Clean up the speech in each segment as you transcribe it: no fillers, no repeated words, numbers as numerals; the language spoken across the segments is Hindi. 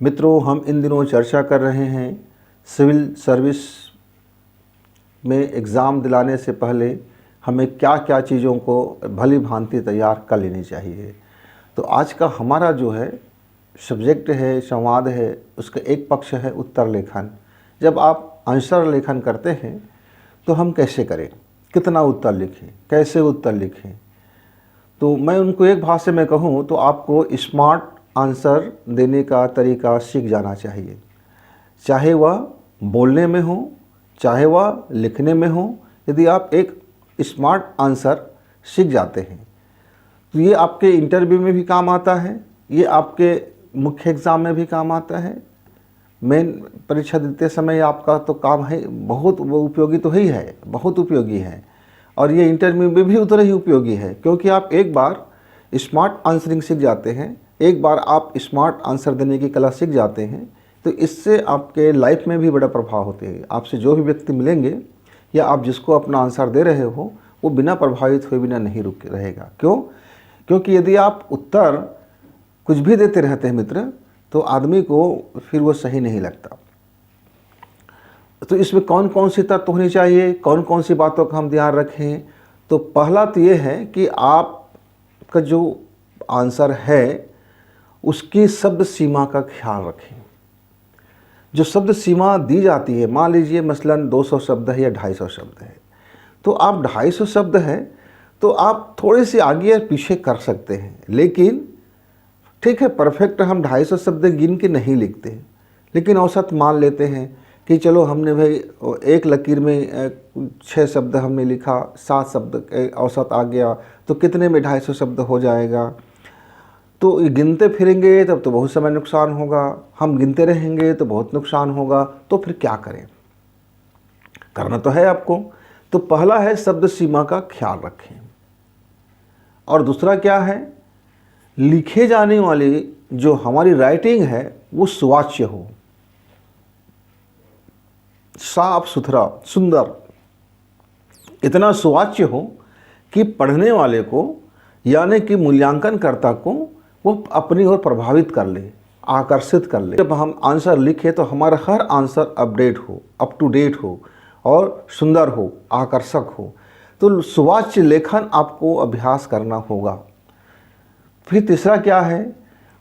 मित्रों, हम इन दिनों चर्चा कर रहे हैं सिविल सर्विस में एग्ज़ाम दिलाने से पहले हमें क्या क्या चीज़ों को भली भांति तैयार कर लेनी चाहिए। तो आज का हमारा जो है सब्जेक्ट है, संवाद है, उसका एक पक्ष है उत्तर लेखन। जब आप आंसर लेखन करते हैं तो हम कैसे करें, कितना उत्तर लिखें, कैसे उत्तर लिखें। तो मैं उनको एक भाषा में कहूँ तो आपको स्मार्ट आंसर देने का तरीका सीख जाना चाहिए, चाहे वह बोलने में हो, चाहे वह लिखने में हो। यदि आप एक स्मार्ट आंसर सीख जाते हैं तो ये आपके इंटरव्यू में भी काम आता है, ये आपके मुख्य एग्ज़ाम में भी काम आता है, मेन परीक्षा देते समय आपका तो काम है, बहुत उपयोगी तो ही है, बहुत उपयोगी है। और ये इंटरव्यू में भी उतना ही उपयोगी है, क्योंकि आप एक बार स्मार्ट आंसरिंग सीख जाते हैं, एक बार आप स्मार्ट आंसर देने की कला सीख जाते हैं तो इससे आपके लाइफ में भी बड़ा प्रभाव होते हैं। आपसे जो भी व्यक्ति मिलेंगे या आप जिसको अपना आंसर दे रहे हो वो बिना प्रभावित हुए बिना नहीं रुक रहेगा। क्यों? क्योंकि यदि आप उत्तर कुछ भी देते रहते हैं मित्र, तो आदमी को फिर वो सही नहीं लगता। तो इसमें कौन कौन सी तत्व होनी चाहिए, कौन कौन सी बातों का हम ध्यान रखें। तो पहला तो ये है कि आपका जो आंसर है उसकी शब्द सीमा का ख्याल रखें। जो शब्द सीमा दी जाती है, मान लीजिए मसलन 200 शब्द है या 250 शब्द है, तो आप 250 शब्द है तो आप थोड़े से आगे या पीछे कर सकते हैं, लेकिन ठीक है, परफेक्ट हम 250 शब्द गिन के नहीं लिखते हैं, लेकिन औसत मान लेते हैं कि चलो हमने भाई एक लकीर में 6 शब्द हमने लिखा, 7 शब्द औसत आ गया, तो कितने में 250 शब्द हो जाएगा। तो गिनते फिरेंगे तब तो बहुत समय नुकसान होगा, हम गिनते रहेंगे तो बहुत नुकसान होगा। तो फिर क्या करें, करना तो है आपको। तो पहला है शब्द सीमा का ख्याल रखें, और दूसरा क्या है, लिखे जाने वाली जो हमारी राइटिंग है वो सुवाच्य हो, साफ सुथरा, सुंदर, इतना सुवाच्य हो कि पढ़ने वाले को यानी कि मूल्यांकनकर्ता को वो अपनी ओर प्रभावित कर ले, आकर्षित कर ले। जब हम आंसर लिखें तो हमारा हर आंसर अपडेट हो, अप टू डेट हो और सुंदर हो, आकर्षक हो। तो सुवाच्य लेखन आपको अभ्यास करना होगा। फिर तीसरा क्या है,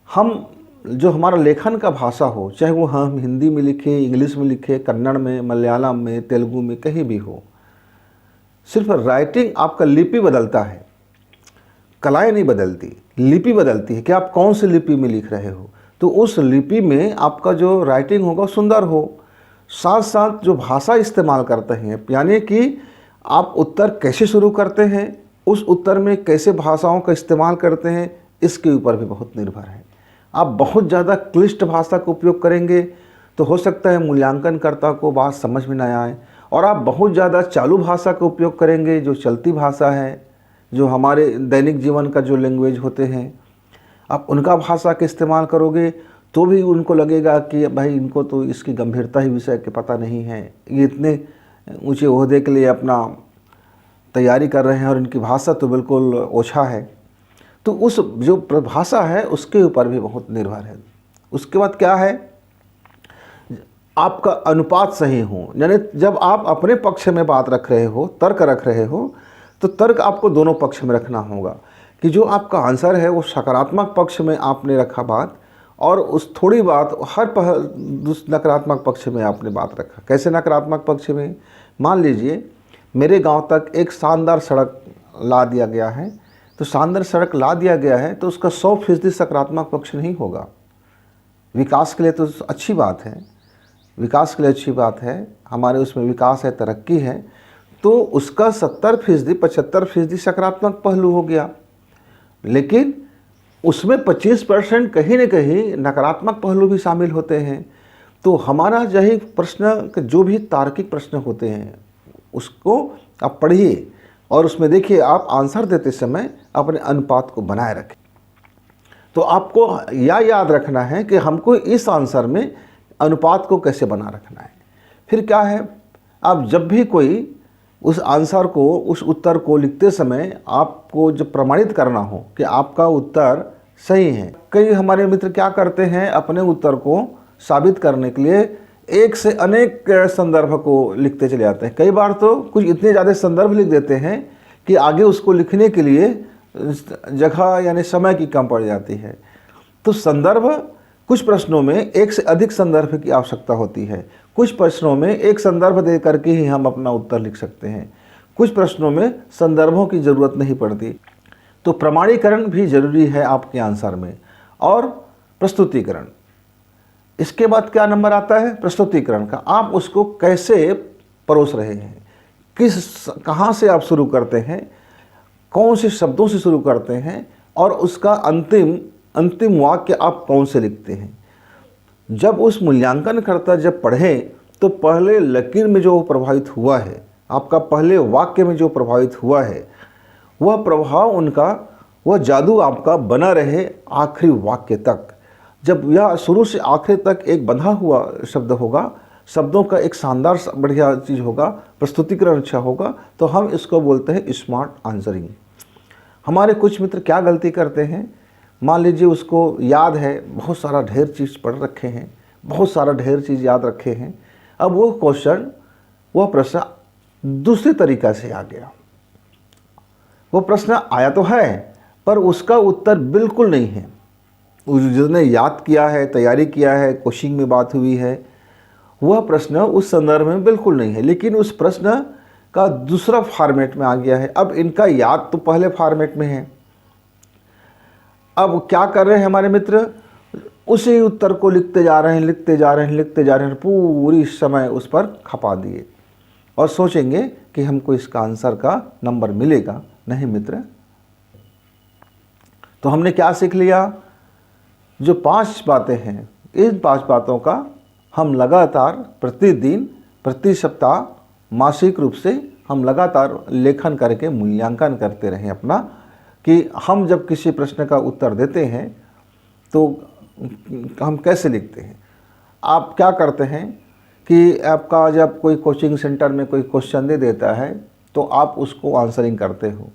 हम जो हमारा लेखन का भाषा हो, चाहे वो हम हिंदी में लिखें, इंग्लिश में लिखें, कन्नड़ में, मलयालम में, तेलुगु में, कहीं भी हो, सिर्फ राइटिंग आपका लिपि बदलता है, कलाएं नहीं बदलती, लिपि बदलती है कि आप कौन सी लिपि में लिख रहे हो। तो उस लिपि में आपका जो राइटिंग होगा सुंदर हो। साथ साथ जो भाषा इस्तेमाल करते हैं, यानी कि आप उत्तर कैसे शुरू करते हैं, उस उत्तर में कैसे भाषाओं का इस्तेमाल करते हैं, इसके ऊपर भी बहुत निर्भर है। आप बहुत ज़्यादा क्लिष्ट भाषा का उपयोग करेंगे तो हो सकता है मूल्यांकनकर्ता को बात समझ में न आए, और आप बहुत ज़्यादा चालू भाषा का उपयोग करेंगे, जो चलती भाषा है, जो हमारे दैनिक जीवन का जो लैंग्वेज होते हैं, आप उनका भाषा का इस्तेमाल करोगे तो भी उनको लगेगा कि भाई इनको तो इसकी गंभीरता ही विषय के पता नहीं है, ये इतने ऊंचे ओहदे के लिए अपना तैयारी कर रहे हैं और इनकी भाषा तो बिल्कुल ओछा है। तो उस जो भाषा है उसके ऊपर भी बहुत निर्भर है। उसके बाद क्या है, आपका अनुपात सही हो, यानी जब आप अपने पक्ष में बात रख रहे हो, तर्क रख रहे हो, तो तर्क आपको दोनों पक्ष में रखना होगा कि जो आपका आंसर है वो सकारात्मक पक्ष में आपने रखा बात, और उस थोड़ी बात हर नकारात्मक पक्ष में आपने बात रखा। कैसे नकारात्मक पक्ष में, मान लीजिए मेरे गांव तक एक शानदार सड़क ला दिया गया है, तो शानदार सड़क ला दिया गया है तो उसका 100% सकारात्मक पक्ष नहीं होगा। विकास के लिए तो अच्छी बात है, विकास के लिए अच्छी बात है, हमारे उसमें विकास है, तरक्की है, तो उसका 70% 75% सकारात्मक पहलू हो गया। लेकिन उसमें 25% कहीं न कहीं नकारात्मक पहलू भी शामिल होते हैं। तो हमारा यही प्रश्न, जो भी तार्किक प्रश्न होते हैं उसको आप पढ़िए, और उसमें देखिए आप आंसर देते समय अपने अनुपात को बनाए रखें। तो आपको यह याद रखना है कि हमको इस आंसर में अनुपात को कैसे बना रखना है। फिर क्या है, आप जब भी कोई उस आंसर को, उस उत्तर को लिखते समय आपको जो प्रमाणित करना हो कि आपका उत्तर सही हैं। कई हमारे मित्र क्या करते हैं, अपने उत्तर को साबित करने के लिए एक से अनेक संदर्भ को लिखते चले जाते हैं। कई बार तो कुछ इतने ज़्यादा संदर्भ लिख देते हैं कि आगे उसको लिखने के लिए जगह यानी समय की कम पड़ जाती है। तो संदर्भ, कुछ प्रश्नों में एक से अधिक संदर्भ की आवश्यकता होती है। कुछ प्रश्नों में एक संदर्भ दे करके ही हम अपना उत्तर लिख सकते हैं। कुछ प्रश्नों में संदर्भों की ज़रूरत नहीं पड़ती। तो प्रमाणीकरण भी जरूरी है आपके आंसर में, और प्रस्तुतिकरण। इसके बाद क्या नंबर आता है, प्रस्तुतिकरण का। आप उसको कैसे परोस रहे हैं, कहाँ से आप शुरू करते हैं, कौन से शब्दों से शुरू करते हैं, और उसका अंतिम वाक्य आप कौन से लिखते हैं। जब उस मूल्यांकनकर्ता जब पढ़े तो पहले लकीर में जो प्रभावित हुआ है, आपका पहले वाक्य में जो प्रभावित हुआ है, वह प्रभाव उनका, वह जादू आपका बना रहे आखिरी वाक्य तक। जब यह शुरू से आखिर तक एक बंधा हुआ शब्द होगा, शब्दों का एक शानदार बढ़िया चीज़ होगा, प्रस्तुतिकरण अच्छा होगा, तो हम इसको बोलते हैं स्मार्ट आंसरिंग। हमारे कुछ मित्र क्या गलती करते हैं, मान लीजिए उसको याद है, बहुत सारा ढेर चीज़ पढ़ रखे हैं, बहुत सारा ढेर चीज़ याद रखे हैं, अब वो क्वेश्चन, वह प्रश्न दूसरे तरीक़ा से आ गया। वो प्रश्न आया तो है पर उसका उत्तर बिल्कुल नहीं है। जिसने याद किया है, तैयारी किया है, कोचिंग में बात हुई है, वह प्रश्न उस संदर्भ में बिल्कुल नहीं है, लेकिन उस प्रश्न का दूसरा फॉर्मेट में आ गया है। अब इनका याद तो पहले फॉर्मेट में है। अब क्या कर रहे हैं हमारे मित्र, उसी उत्तर को लिखते जा रहे हैं, पूरी समय उस पर खपा दिए और सोचेंगे कि हमको इसका आंसर का नंबर मिलेगा। नहीं मित्र, तो हमने क्या सीख लिया, जो 5 बातें हैं, इन 5 बातों का हम लगातार प्रतिदिन, प्रति सप्ताह, मासिक रूप से हम लगातार लेखन करके मूल्यांकन करते रहें अपना, कि हम जब किसी प्रश्न का उत्तर देते हैं तो हम कैसे लिखते हैं। आप क्या करते हैं कि आपका जब कोई कोचिंग सेंटर में कोई क्वेश्चन दे देता है तो आप उसको आंसरिंग करते हो,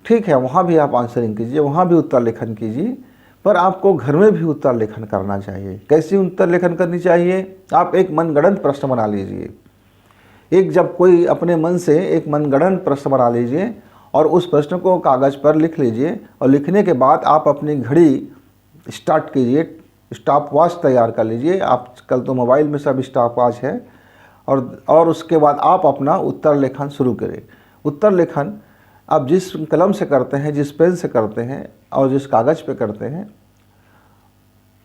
ठीक है, वहाँ भी आप आंसरिंग कीजिए, वहाँ भी उत्तर लेखन कीजिए, पर आपको घर में भी उत्तर लेखन करना चाहिए। कैसी उत्तर लेखन करनी चाहिए, आप एक मनगढ़ंत प्रश्न बना लीजिए। जब कोई अपने मन से एक मनगढ़ंत प्रश्न बना लीजिए और उस प्रश्न को कागज़ पर लिख लीजिए, और लिखने के बाद आप अपनी घड़ी स्टार्ट कीजिए, स्टॉप वॉच तैयार कर लीजिए। आजकल तो मोबाइल में सब स्टॉप वॉच है, और उसके बाद आप अपना उत्तर लेखन शुरू करें। उत्तर लेखन आप जिस कलम से करते हैं, जिस पेन से करते हैं और जिस कागज़ पे करते हैं,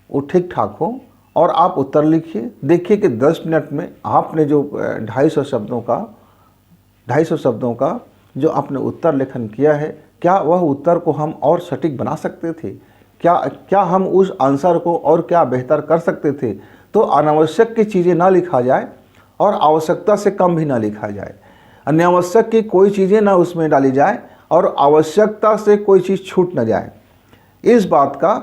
वो ठीक ठाक हो, और आप उत्तर लिखिए। देखिए कि 10 मिनट में आपने जो 250 शब्दों का जो आपने उत्तर लेखन किया है, क्या वह उत्तर को हम और सटीक बना सकते थे, क्या हम उस आंसर को और क्या बेहतर कर सकते थे। तो अनावश्यक की चीज़ें ना लिखा जाए और आवश्यकता से कम भी ना लिखा जाए। अनावश्यक की कोई चीज़ें ना उसमें डाली जाए और आवश्यकता से कोई चीज़ छूट न जाए। इस बात का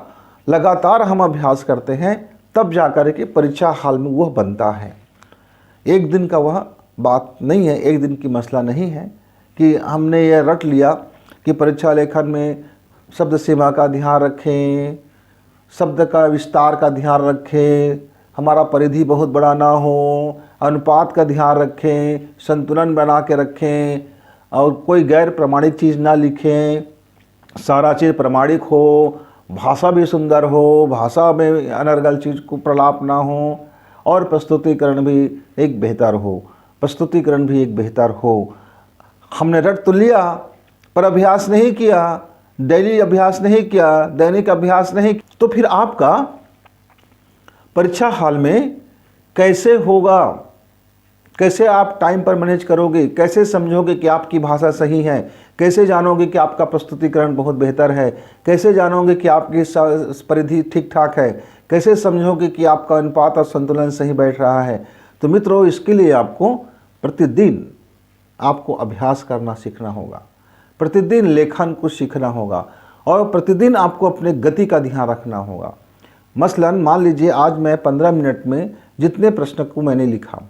लगातार हम अभ्यास करते हैं, तब जाकर के परीक्षा हाल में वह बनता है। एक दिन का वह बात नहीं है, एक दिन की मसला नहीं है कि हमने ये रट लिया कि परीक्षा लेखन में शब्द सीमा का ध्यान रखें, शब्द का विस्तार का ध्यान रखें, हमारा परिधि बहुत बड़ा ना हो, अनुपात का ध्यान रखें, संतुलन बना के रखें, और कोई गैर प्रमाणिक चीज़ ना लिखें, सारा चीज़ प्रमाणिक हो, भाषा भी सुंदर हो, भाषा में अनर्गल चीज़ को प्रलाप ना हो, और प्रस्तुतिकरण भी एक बेहतर हो। हमने रट तो लिया पर अभ्यास नहीं किया, डेली अभ्यास नहीं किया, दैनिक अभ्यास नहीं, तो फिर आपका परीक्षा हाल में कैसे होगा, कैसे आप टाइम पर मैनेज करोगे, कैसे समझोगे कि आपकी भाषा सही है, कैसे जानोगे कि आपका प्रस्तुतिकरण बहुत बेहतर है, कैसे जानोगे कि आपकी परिधि ठीक ठाक है, कैसे समझोगे कि आपका अनुपात और संतुलन सही बैठ रहा है। तो मित्रों, इसके लिए आपको प्रतिदिन आपको अभ्यास करना सीखना होगा, प्रतिदिन लेखन को सीखना होगा, और प्रतिदिन आपको अपने गति का ध्यान रखना होगा। मसलन मान लीजिए आज मैं 15 मिनट में जितने प्रश्न को मैंने लिखा,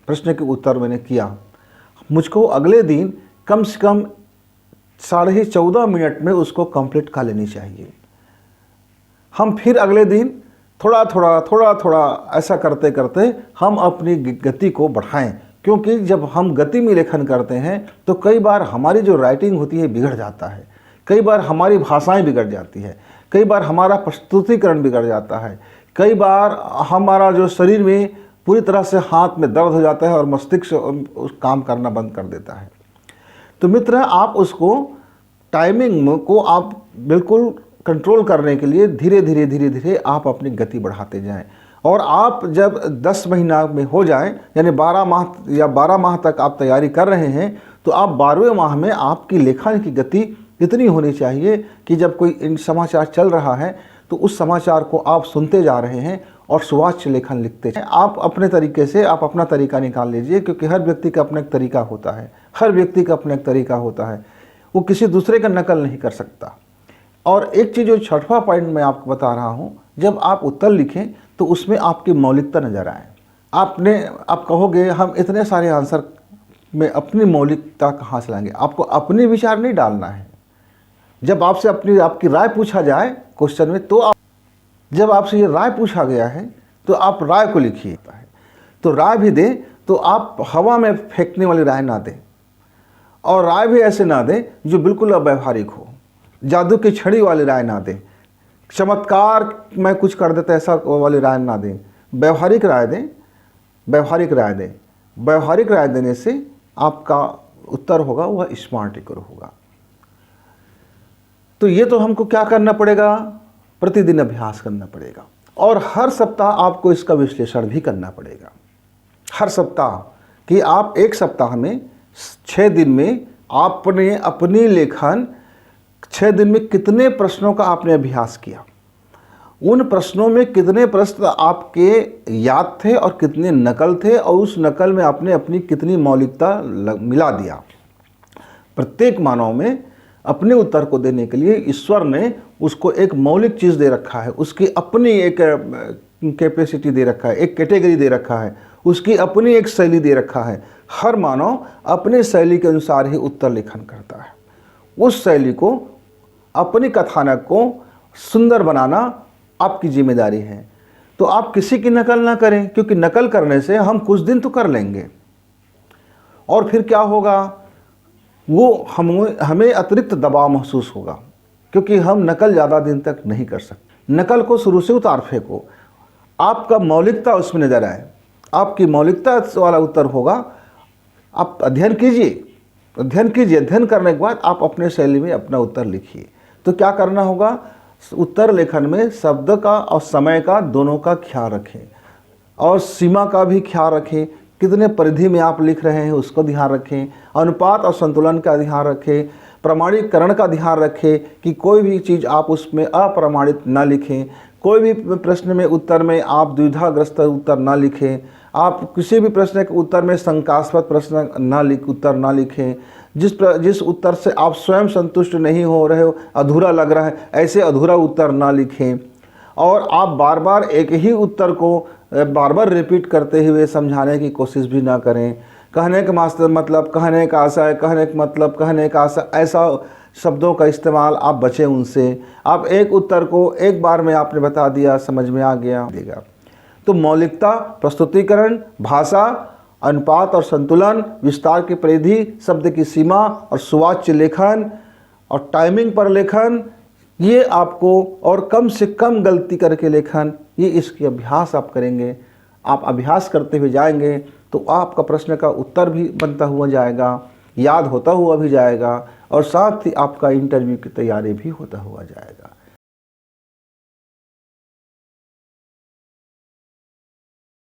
प्रश्न के उत्तर मैंने किया, मुझको अगले दिन कम से कम 14.5 मिनट में उसको कंप्लीट कर लेनी चाहिए। हम फिर अगले दिन थोड़ा थोड़ा ऐसा करते करते हम अपनी गति को बढ़ाएं, क्योंकि जब हम गति में लेखन करते हैं तो कई बार हमारी जो राइटिंग होती है बिगड़ जाता है, कई बार हमारी भाषाएं बिगड़ जाती है, कई बार हमारा प्रस्तुतिकरण बिगड़ जाता है, कई बार हमारा जो शरीर में पूरी तरह से हाथ में दर्द हो जाता है और मस्तिष्क उस काम करना बंद कर देता है। तो मित्र, आप उसको टाइमिंग को आप बिल्कुल कंट्रोल करने के लिए धीरे धीरे आप अपनी गति बढ़ाते जाएं। और आप जब 10 महीना में हो जाएं, यानी 12 माह या 12 माह तक आप तैयारी कर रहे हैं, तो आप 12वें माह में आपकी लेखन की गति इतनी होनी चाहिए कि जब कोई इन समाचार चल रहा है तो उस समाचार को आप सुनते जा रहे हैं और सुवाच्य लेखन लिखते हैं। आप अपने तरीके से आप अपना तरीका निकाल लीजिए, क्योंकि हर व्यक्ति का अपना एक तरीका होता है, हर व्यक्ति का अपना एक तरीका होता है, वो किसी दूसरे का नकल नहीं कर सकता। और एक चीज़ जो 6वां पॉइंट मैं आपको बता रहा हूँ, जब आप उत्तर लिखें तो उसमें आपकी मौलिकता नज़र आए। आप कहोगे हम इतने सारे आंसर में अपनी मौलिकता कहाँ से लाएंगे? आपको अपने विचार नहीं डालना है। जब आपसे आपकी राय पूछा जाए क्वेश्चन में, तो जब आपसे ये राय पूछा गया है तो आप राय को लिखिए। तो राय भी दें तो आप हवा में फेंकने वाली राय ना दें, और राय भी ऐसे ना दें जो बिल्कुल अव्यवहारिक हो, जादू की छड़ी वाली राय ना दें, चमत्कार में कुछ कर देते ऐसा वाली राय ना दें। व्यवहारिक राय दें, व्यवहारिक राय दें। व्यवहारिक राय देने से आपका उत्तर होगा वह स्मार्ट होगा। तो ये तो हमको क्या करना पड़ेगा? प्रतिदिन अभ्यास करना पड़ेगा, और हर सप्ताह आपको इसका विश्लेषण भी करना पड़ेगा। हर सप्ताह कि आप एक सप्ताह में 6 दिन में आपने अपनी लेखन 6 दिन में कितने प्रश्नों का आपने अभ्यास किया, उन प्रश्नों में कितने प्रश्न आपके याद थे और कितने नकल थे, और उस नकल में आपने अपनी कितनी मौलिकता मिला दिया। प्रत्येक मानव में अपने उत्तर को देने के लिए ईश्वर ने उसको एक मौलिक चीज़ दे रखा है, उसकी अपनी एक कैपेसिटी दे रखा है, एक कैटेगरी दे रखा है, उसकी अपनी एक शैली दे रखा है। हर मानव अपने शैली के अनुसार ही उत्तर लेखन करता है। उस शैली को, अपनी कथानक को सुंदर बनाना आपकी जिम्मेदारी है। तो आप किसी की नकल ना करें, क्योंकि नकल करने से हम कुछ दिन तो कर लेंगे और फिर क्या होगा, वो हमें अतिरिक्त दबाव महसूस होगा, क्योंकि हम नकल ज़्यादा दिन तक नहीं कर सकते। नकल को शुरू से उतार फेंको, आपका मौलिकता उसमें नज़र आए, आपकी मौलिकता वाला उत्तर होगा। आप अध्ययन कीजिए, अध्ययन करने के बाद आप अपने शैली में अपना उत्तर लिखिए। तो क्या करना होगा? उत्तर लेखन में शब्द का और समय का दोनों का ख्याल रखें, और सीमा का भी ख्याल रखें। कितने परिधि में आप लिख रहे हैं उसको ध्यान रखें, अनुपात और संतुलन का ध्यान रखें, प्रमाणीकरण का ध्यान रखें कि कोई भी चीज़ आप उसमें अप्रमाणित ना लिखें, कोई भी प्रश्न में उत्तर में आप द्विधाग्रस्त उत्तर ना लिखें, आप किसी भी प्रश्न के उत्तर में शंकास्पद प्रश्न उत्तर ना लिखें। जिस उत्तर से आप स्वयं संतुष्ट नहीं हो रहे हो, अधूरा लग रहा है, ऐसे अधूरा उत्तर ना लिखें। और आप बार बार एक ही उत्तर को बार बार रिपीट करते हुए समझाने की कोशिश भी ना करें। कहने का मतलब, कहने का आशय, कहने का मतलब, कहने का आशय, ऐसा शब्दों का इस्तेमाल आप बचें उनसे। आप एक उत्तर को एक बार में आपने बता दिया, समझ में आ गया देगा। तो मौलिकता, प्रस्तुतिकरण, भाषा, अनुपात और संतुलन, विस्तार की परिधि, शब्द की सीमा और सुवाच्य लेखन और टाइमिंग पर लेखन, ये आपको, और कम से कम गलती करके लेखन, ये इसकी अभ्यास आप करेंगे। आप अभ्यास करते हुए जाएंगे तो आपका प्रश्न का उत्तर भी बनता हुआ जाएगा, याद होता हुआ भी जाएगा, और साथ ही आपका इंटरव्यू की तैयारी भी होता हुआ जाएगा।